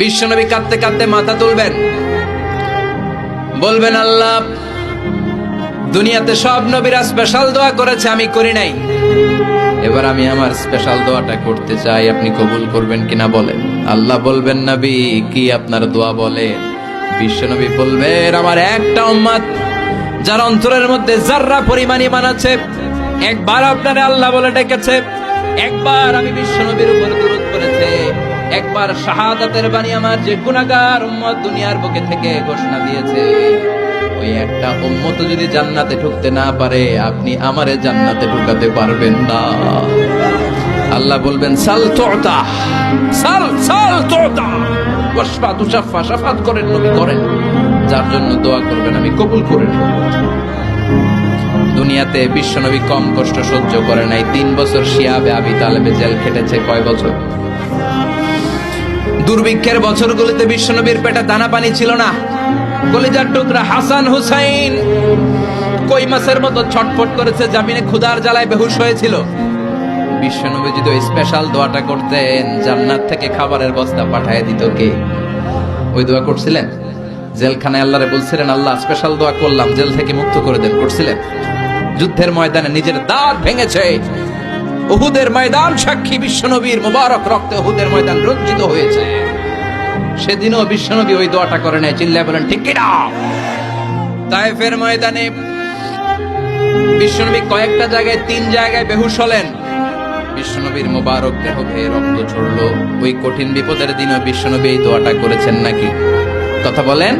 বিশ্বনবী কাঁদতে কাঁদতে মাথা তুলবেন, বলবেন আল্লাহ, দুনিয়াতে সব নবীরা স্পেশাল দোয়া করেছে, আমি করি নাই, এবার আমি আমার স্পেশাল দোয়াটা করতে চাই, আপনি কবুল করবেন কিনা বলেন। আল্লাহ বলবেন, নবী কি আপনার দোয়া বলেন? বিশ্বনবী বলবেন, আমার একটা উম্মত যার অন্তরের মধ্যে যাররা পরিমাণ ঈমান আছে, একবার আপনারে আল্লাহ বলে ডেকেছে, একবার আমি বিশ্বনবীর উপর দুরূদ পড়েছে, একবার শাহাদাতের বাণী আমার যে গুনাহগার উম্মত দুনিয়ার বুকে থেকে ঘোষণা দিয়েছে, ওই একটা উম্মত যদি জান্নাতে ঢুকতে না পারে, আপনি আমারে জান্নাতে ঢুকাতে পারবেন না। আল্লাহ বলবেন, সাল তুতা, সাল সাল তুতা, ওয়াশফা তুশাফা, শাফাত করেন নবী করেন, যার জন্য দোয়া করবেন আমি কবুল করে নেব। দুনিয়াতে বিশ্বনবী কম কষ্ট সহ্য করে নাই। 3 বছর শিয়াবে আবি তালেবে জেল খেটেছে। কয় বছর? দুর্ভিক্ষের বছরগুলোতে বিশ্বনবীর পেটে দানা পানি ছিল না। কলিজার টুকরা হাসান হুসাইন কই মাছের মতো ছটফট করেছে, জামিনে ক্ষুধার জ্বালায় বেহুশ হয়েছিল। বিশ্বনবী যদি ওই স্পেশাল দোয়াটা করতেন, জান্নাত থেকে খাবারের বস্তা পাঠিয়ে দিত কে? ওই দোয়া করছিলেন? জেলখানায় আল্লাহরে বলছিলেন, আল্লাহ স্পেশাল দোয়া করলাম, জেল থেকে মুক্ত করে দেন, করছিলেন? যুদ্ধের ময়দানে নিজের দাঁত ভেঙেছে, উহুদের ময়দান সাক্ষী, বিশ্বনবীর মুবারক রক্তে উহুদের ময়দান রঞ্জিত হয়েছে। সেদিনও বিশ্বনবী ওই দোয়াটা করে নাই। চিল্লায় বলেন ঠিক কিনা? তায়েফের ময়দানে বিশ্বনবী কয়েকটা জায়গায়, 3 জায়গায় বেহুশ হলেন। বিশ্বনবীর মুবারক দেহ বেয়ে রক্ত ঝরলো। ওই কঠিন বিপদের দিনও বিশ্বনবী এই দোয়াটা করেছেন নাকি? কথা বলেন।